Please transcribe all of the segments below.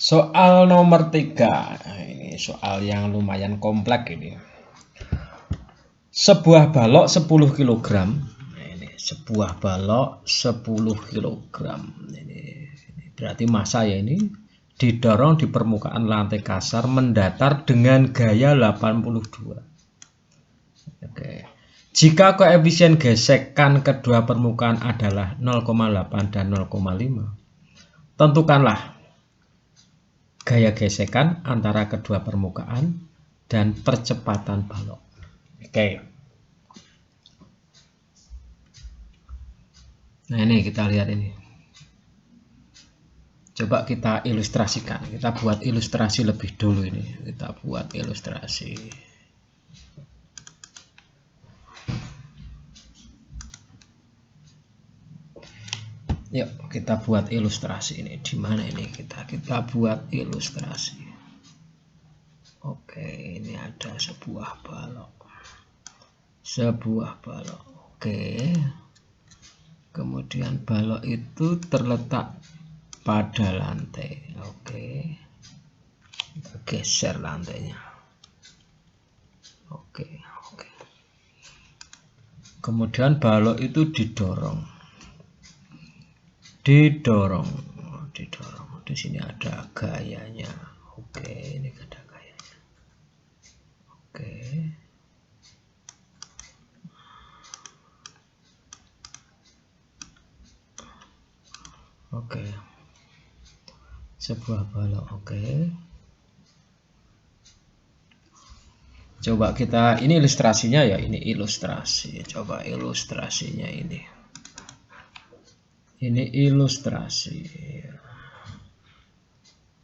Soal nomor 3. Ini soal yang lumayan kompleks ini. Sebuah balok 10 kg. Ini sebuah balok 10 kg. Ini berarti massa ya ini didorong di permukaan lantai kasar mendatar dengan gaya 82. Oke. Jika koefisien gesekan kedua permukaan adalah 0,8 dan 0,5, tentukanlah gaya gesekan antara kedua permukaan dan percepatan balok. Oke. Nah, ini kita lihat ini. Coba kita ilustrasikan. Kita buat ilustrasi lebih dulu ini. Kita buat ilustrasi. Yuk, kita buat ilustrasi ini. Di mana ini kita buat ilustrasi. Oke, ini ada sebuah balok. Oke. Kemudian balok itu terletak pada lantai. Oke. Kita geser lantainya. Oke. Kemudian balok itu didorong. Di sini ada gayanya. Oke, ini ada gayanya. Oke. Sebuah balok. Oke. Coba kita, ini ilustrasinya ya, ini ilustrasi. Coba ilustrasinya ini. Ini ilustrasi.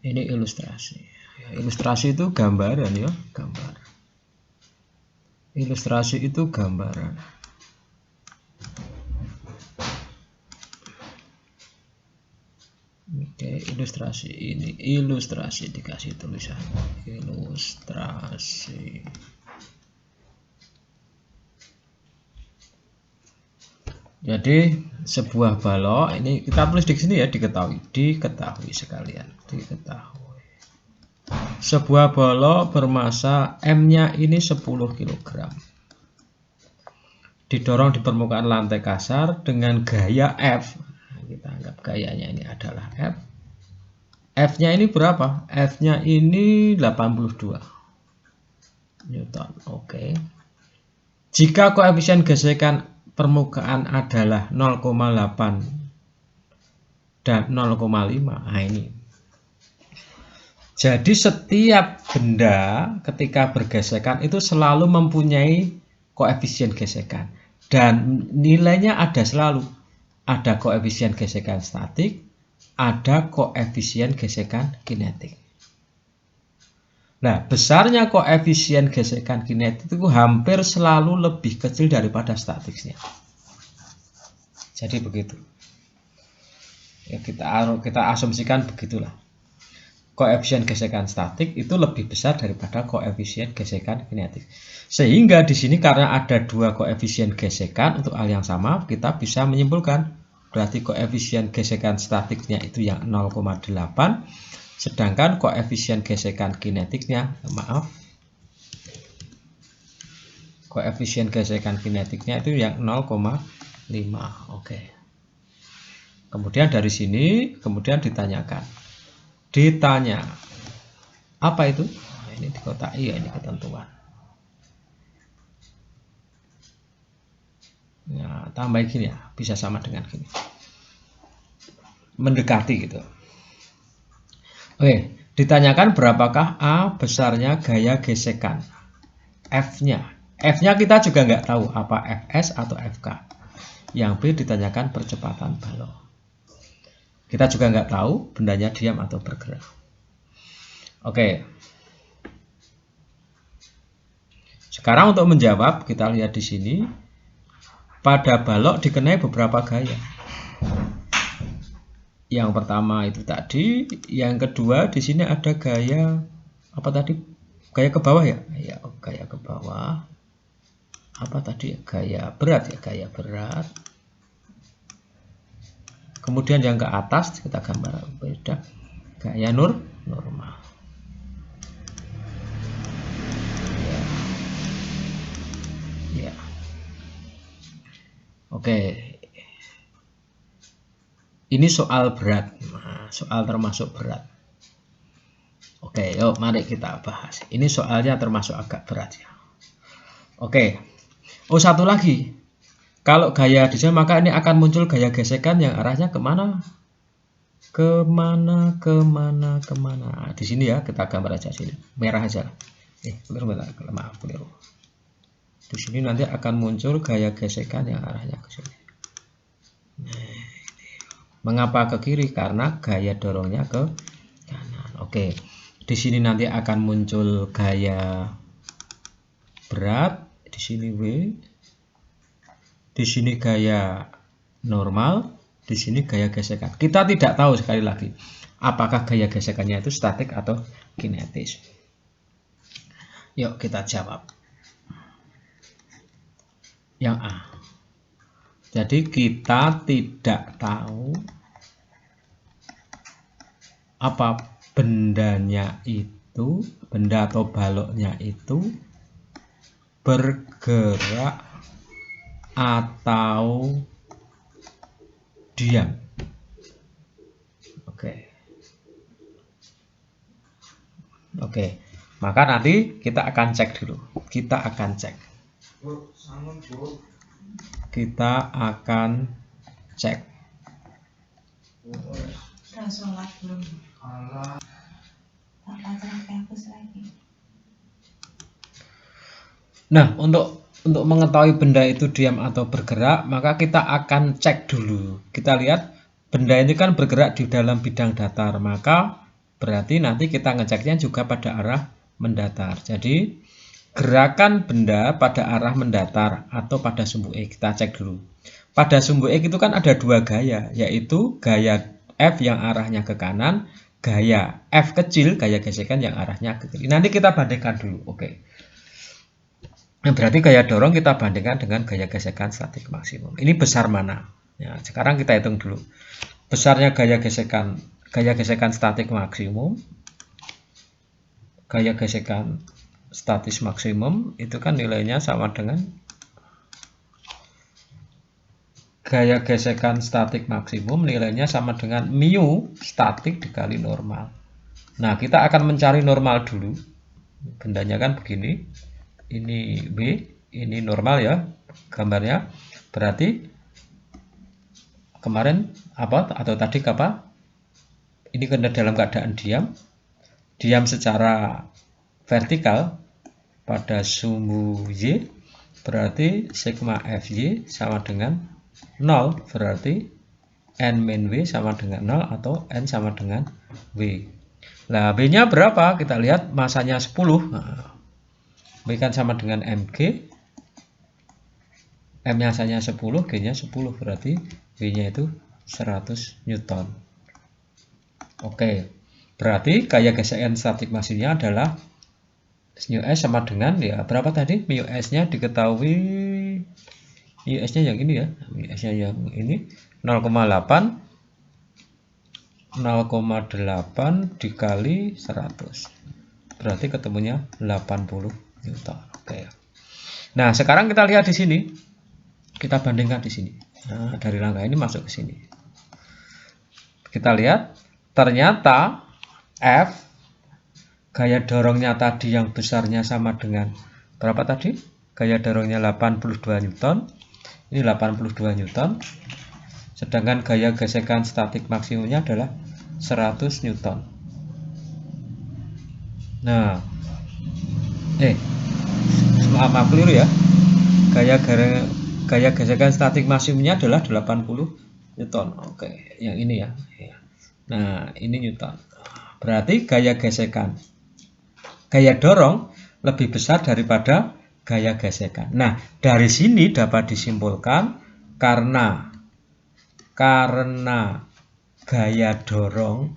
Ini ilustrasi. Ilustrasi itu gambaran ya, gambar. Ilustrasi itu gambaran. Oke, ilustrasi ini ilustrasi dikasih tulisan ilustrasi. Jadi sebuah balok ini kita tulis di sini ya, diketahui sekalian, diketahui. Sebuah balok bermassa M-nya ini 10 kg. Didorong di permukaan lantai kasar dengan gaya F. Kita anggap gayanya ini adalah F. F-nya ini berapa? F-nya ini 82 Newton. Oke. Jika koefisien gesekan permukaan adalah 0,8 dan 0,5. Nah ini. Jadi setiap benda ketika bergesekan itu selalu mempunyai koefisien gesekan. Dan nilainya ada selalu. Ada koefisien gesekan statik, ada koefisien gesekan kinetik. Nah, besarnya koefisien gesekan kinetik itu hampir selalu lebih kecil daripada statiknya. Jadi begitu. Ya, kita asumsikan begitulah. Koefisien gesekan statik itu lebih besar daripada koefisien gesekan kinetik. Sehingga di sini karena ada dua koefisien gesekan untuk hal yang sama, kita bisa menyimpulkan berarti koefisien gesekan statiknya itu yang 0,8. Sedangkan koefisien gesekan kinetiknya, koefisien gesekan kinetiknya itu yang 0,5. Oke. Kemudian dari sini, kemudian ditanya apa itu? Nah, ini dikotai ya, ini ketentuan. Nah, tambah gini ya, bisa sama dengan gini. Mendekati gitu. Oke, ditanyakan berapakah A besarnya gaya gesekan F-nya. F-nya kita juga nggak tahu apa Fs atau Fk. Yang B ditanyakan percepatan balok. Kita juga nggak tahu bendanya diam atau bergerak. Oke. Sekarang untuk menjawab kita lihat di sini. Pada balok dikenai beberapa gaya. Yang pertama itu tadi, yang kedua di sini ada gaya apa tadi? Gaya ke bawah ya? Ya, gaya ke bawah. Apa tadi? Gaya berat ya, gaya berat. Kemudian yang ke atas kita gambar beda, gaya normal. Ya. Oke. Ini soal berat. Nah, soal termasuk berat. Oke, yuk mari kita bahas. Ini soalnya termasuk agak berat ya. Oke. Oh, satu lagi. Kalau gaya desain maka ini akan muncul gaya gesekan yang arahnya kemana? Kemana? Di sini ya, kita gambar aja sini. Merah aja. Keliru, maaf, keliru. Di sini nanti akan muncul gaya gesekan yang arahnya ke sini. Nah, mengapa ke kiri? Karena gaya dorongnya ke kanan. Oke. Di sini nanti akan muncul gaya berat, di sini W. Di sini gaya normal, di sini gaya gesekan. Kita tidak tahu sekali lagi apakah gaya gesekannya itu statik atau kinetis. Yuk kita jawab. Yang A. Jadi kita tidak tahu apa bendanya itu, benda atau baloknya itu bergerak atau diam. Oke. Maka nanti kita akan cek dulu. Kita akan cek. Nah, untuk mengetahui benda itu diam atau bergerak, maka kita akan cek dulu. Kita lihat benda ini kan bergerak di dalam bidang datar, maka berarti nanti kita ngeceknya juga pada arah mendatar. Jadi gerakan benda pada arah mendatar atau pada sumbu X, kita cek dulu. Pada sumbu X itu kan ada dua gaya, yaitu gaya F yang arahnya ke kanan, gaya F kecil, gaya gesekan yang arahnya ke kiri. Nanti kita bandingkan dulu. Oke. Nah, berarti gaya dorong kita bandingkan dengan gaya gesekan statik maksimum. Ini besar mana? Ya, sekarang kita hitung dulu. Besarnya gaya gesekan statik maksimum, gaya gesekan statis maksimum itu kan nilainya sama dengan gaya gesekan statik maksimum nilainya sama dengan mu statik dikali normal. Nah, kita akan mencari normal dulu. Bendanya kan begini. Ini B, ini normal ya gambarnya. Berarti kemarin apa atau tadi apa? Ini kena dalam keadaan diam. Diam secara vertikal pada sumbu Y, berarti sigma Fy sama dengan 0, berarti N min W sama dengan 0 atau N sama dengan W. Nah, B-nya berapa? Kita lihat masanya 10. Nah, B kan sama dengan mg. M-nya masanya 10, G-nya 10, berarti W-nya itu 100 Newton. Oke. Berarti gaya gesekan statik maksimumnya adalah mu S sama dengan ya berapa tadi? Mu S-nya diketahui, mu S-nya yang ini ya. Mu S-nya yang ini 0,8 dikali 100. Berarti ketemunya 80 Newton. Oke. Nah, sekarang kita lihat di sini. Kita bandingkan di sini. Nah, dari rangka ini masuk ke sini. Kita lihat ternyata F gaya dorongnya tadi yang besarnya sama dengan berapa tadi? Gaya dorongnya 82 Newton. Ini 82 Newton. Sedangkan gaya gesekan statik maksimumnya adalah 100 Newton. Nah, maaf keliru ya. Gaya gesekan statik maksimumnya adalah 80 Newton. Oke, yang ini ya. Nah, ini Newton. Berarti gaya dorong lebih besar daripada gaya gesekan. Nah, dari sini dapat disimpulkan karena gaya dorong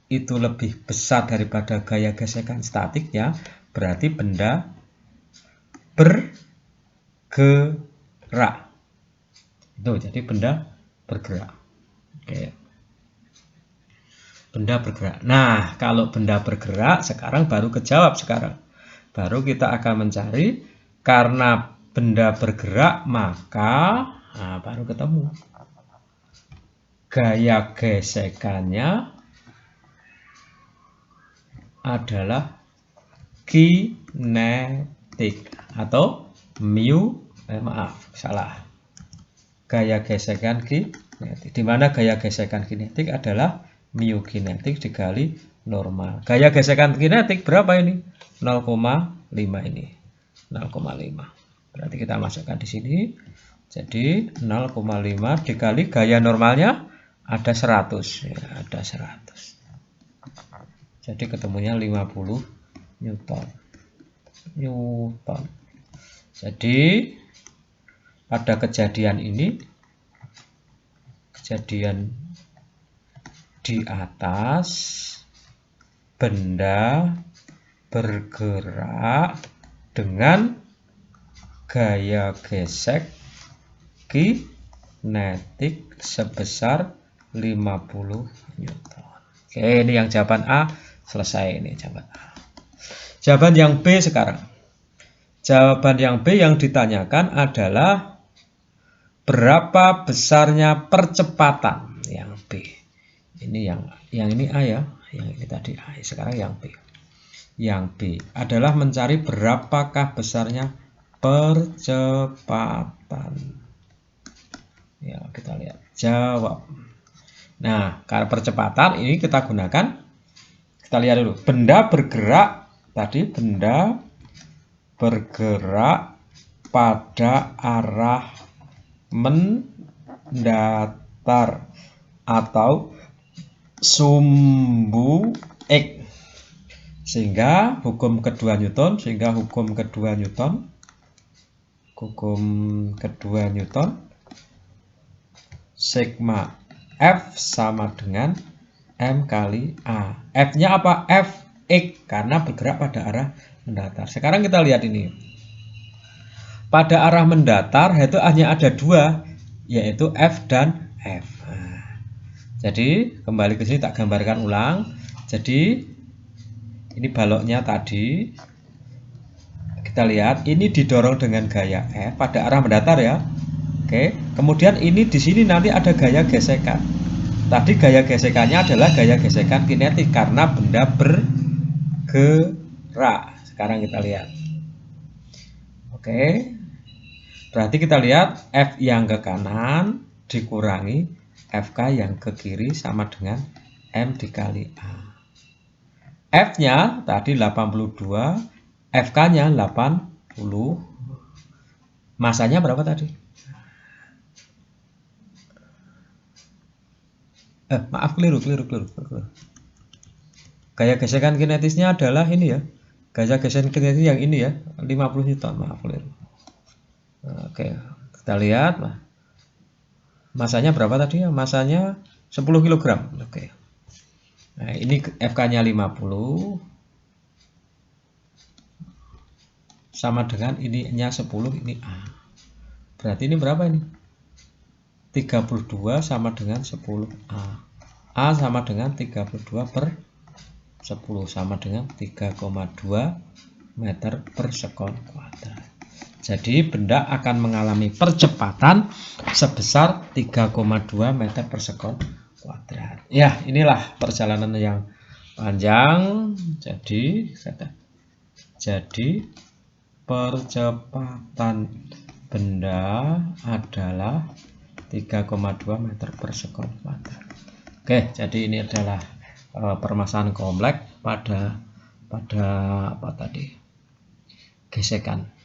itu lebih besar daripada gaya gesekan statiknya, berarti benda bergerak. Itu jadi benda bergerak. Oke. Benda bergerak. Nah, kalau benda bergerak, sekarang baru kejawab sekarang. Baru kita akan mencari, karena benda bergerak, maka baru ketemu. Gaya gesekannya adalah kinetik atau salah. Gaya gesekan kinetik. Di mana gaya gesekan kinetik adalah mu kinetik dikali normal. Gaya gesekan kinetik berapa ini? 0,5 ini. 0,5. Berarti kita masukkan di sini. Jadi 0,5 dikali gaya normalnya ada 100. Ya, ada 100. Jadi ketemunya 50 Newton. Jadi pada kejadian ini, kejadian di atas, benda bergerak dengan gaya gesek kinetik sebesar 50 Newton. Oke, ini yang jawaban A selesai, ini jawaban A. Jawaban yang B sekarang. Jawaban yang B yang ditanyakan adalah berapa besarnya percepatan, yang B. Ini yang ini A ya, yang ini tadi A, sekarang yang B. Yang B adalah mencari berapakah besarnya percepatan. Ya, kita lihat jawab. Nah, karena percepatan ini kita gunakan, kita lihat dulu. Benda bergerak, tadi benda bergerak pada arah mendatar atau sumbu X, sehingga hukum kedua Newton, sigma F sama dengan M kali A. F-nya apa? Fx, karena bergerak pada arah mendatar. Sekarang kita lihat ini. Pada arah mendatar itu hanya ada dua, yaitu F dan F. Jadi kembali ke sini tak gambarkan ulang. Jadi ini baloknya tadi. Kita lihat ini didorong dengan gaya F pada arah mendatar ya. Oke. Kemudian ini di sini nanti ada gaya gesekan. Tadi gaya gesekannya adalah gaya gesekan kinetik karena benda bergerak. Sekarang kita lihat. Oke. Berarti kita lihat F yang ke kanan dikurangi FK yang ke kiri sama dengan M dikali A. F-nya tadi 82, FK-nya 80. Masanya berapa tadi? Maaf, keliru. Gaya gesekan kinetisnya adalah ini ya. Gaya gesekan kinetis yang ini ya, 50 Newton. Maaf, keliru. Oke, kita lihat. Masanya berapa tadi ya? Masanya 10 kg. Oke. Nah, ini FK-nya 50 sama dengan ininya 10, ini A. Berarti ini berapa ini? 32 sama dengan 10 A. A sama dengan 32 per 10 sama dengan 3,2 meter per sekon kuadrat. Jadi benda akan mengalami percepatan sebesar 3,2 meter per sekon kuadrat. Ya, inilah perjalanan yang panjang. Jadi percepatan benda adalah 3,2 meter per sekon kuadrat. Oke, jadi ini adalah permasalahan kompleks pada apa tadi? Gesekan.